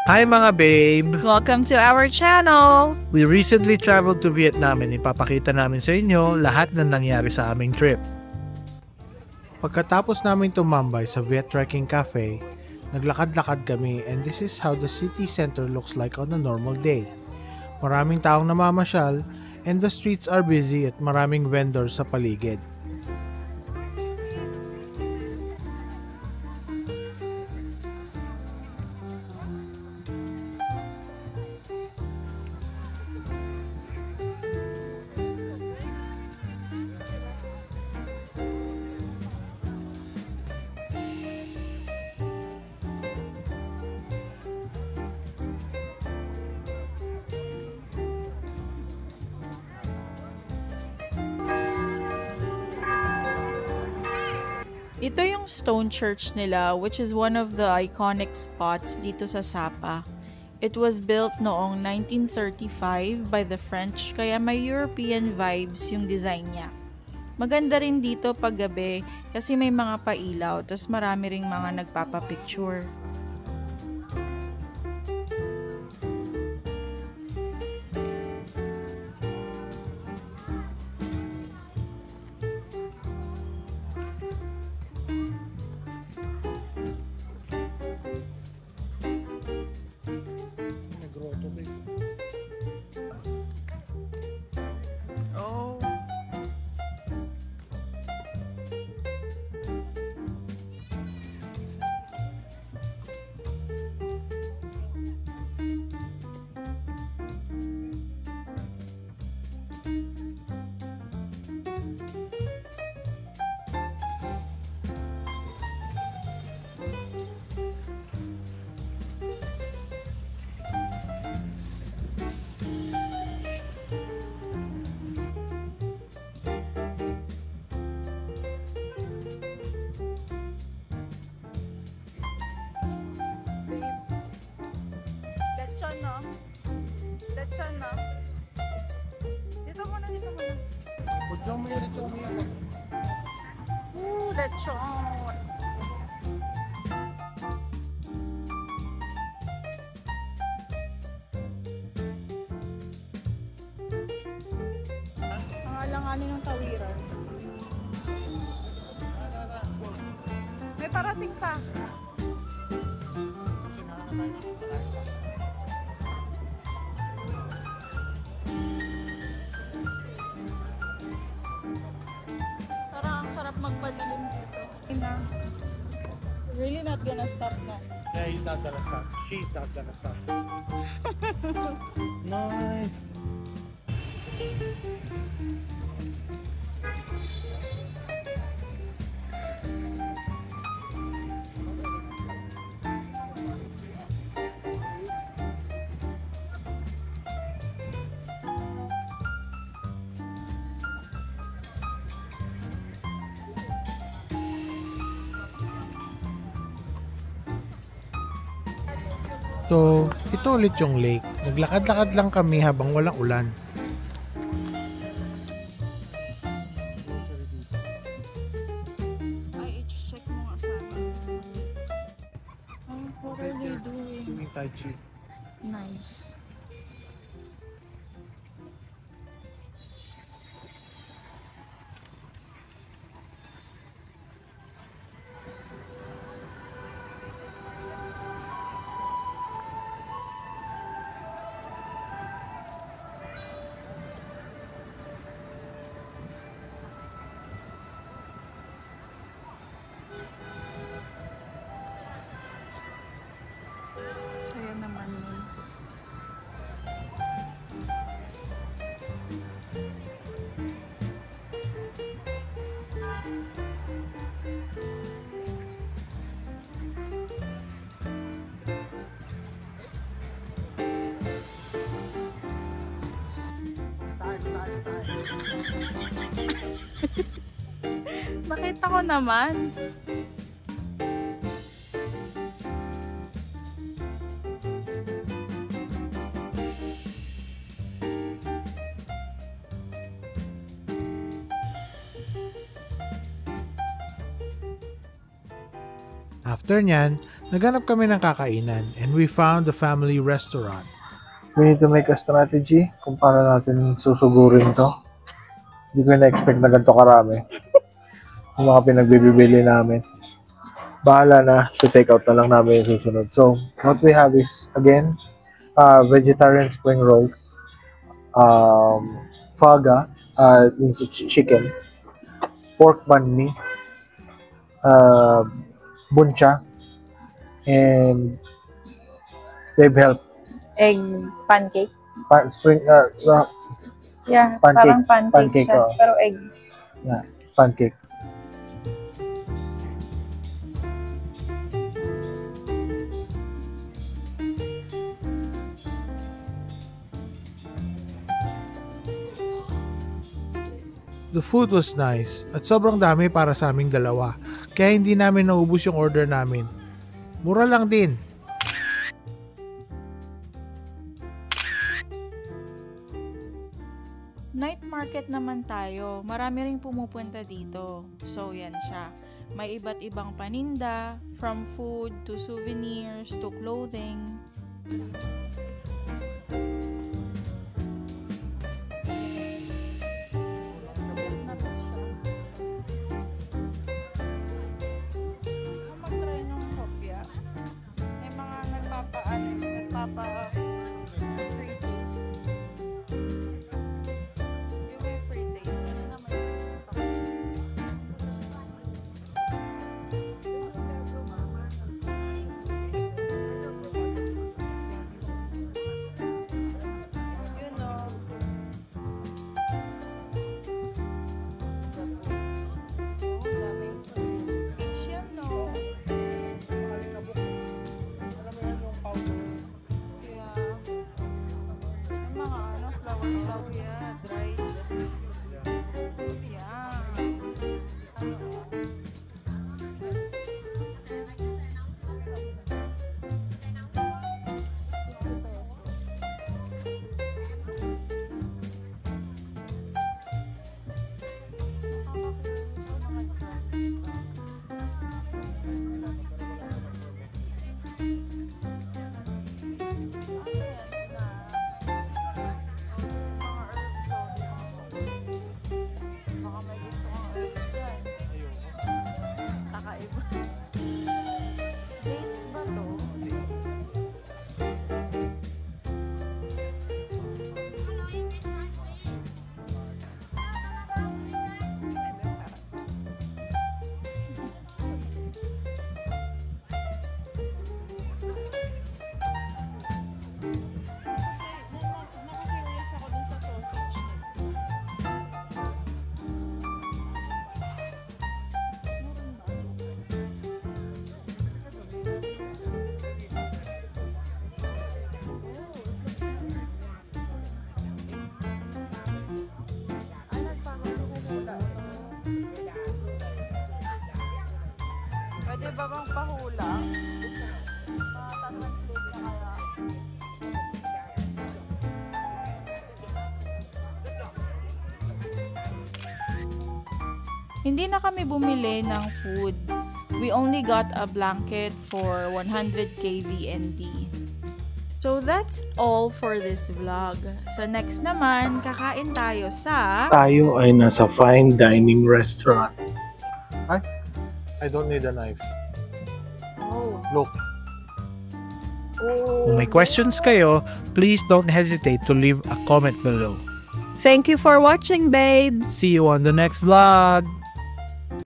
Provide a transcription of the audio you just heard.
Hi mga babe! Welcome to our channel! We recently traveled to Vietnam and ipapakita namin sa inyo lahat ng nangyari sa aming trip. Pagkatapos namin tumambay sa Viet Trekking Cafe, naglakad-lakad kami and this is how the city center looks like on a normal day. Maraming taong namamasyal and the streets are busy at maraming vendors sa paligid. Ito yung stone church nila, which is one of the iconic spots dito sa Sapa. It was built noong 1935 by the French, kaya may European vibes yung design niya. Maganda rin dito pag gabi kasi may mga pailaw, tas marami ring mga nagpapapicture. Oh. Lechon, no? Lechon, no? Dito muna, dito muna. Lechon mo yan. Lechon! Ang alanganin ng tawiran. May parating pa. Parang ang sarap magpadilim dito. Really not gonna stop na. Yeah, he's not gonna stop. She's not gonna stop. Nice! So, ito ulit yung lake. Naglakad-lakad lang kami habang walang ulan. Ay, check mo nga sana. Oh, what are they doing? Doing Tai Chi. Nice. Saya naman yun. Nakita ko naman. After nyan, naghanap kami ng kakainan and we found the family restaurant. We need to make a strategy kung paano natin susugurin to. Hindi ko na-expect na ganito karami. Yung mga pinagbibili namin. Bahala na, to take out na lang namin yung susunod. So, what we have is, again, vegetarian spring rolls, faga, means chicken, pork banh mi, buncha, and they've helped Egg pancake. spring Yeah, Pancake. parang Pancake, pancake, siya, oo. pero egg. pancake. The food was nice at sobrang dami para sa aming dalawa, kaya hindi namin naubos yung order namin. Mura lang din. Night market naman tayo. Marami ring pumupunta dito. So, yan siya. May iba't ibang paninda, from food to souvenirs to clothing. Mag-try ng kopya. May mga nagpapa-free taste. Yung may free taste, ano naman yun? You know. Peach yan, no? Kaya, may mga ano, flower yan, dried. Yan. Dates ba to? Nakakurious ako dun sa sausage nito. Pwede ba bang pahula? Translate na kaya. Hindi na kami bumili ng food. We only got a blanket for 100 KVND. So that's all for this vlog. Sa next naman, kakain tayo sa... Tayo ay nasa fine dining restaurant. I don't need a knife. Oh. Look. Kung may questions kayo, please don't hesitate to leave a comment below. Thank you for watching, babe! See you on the next vlog!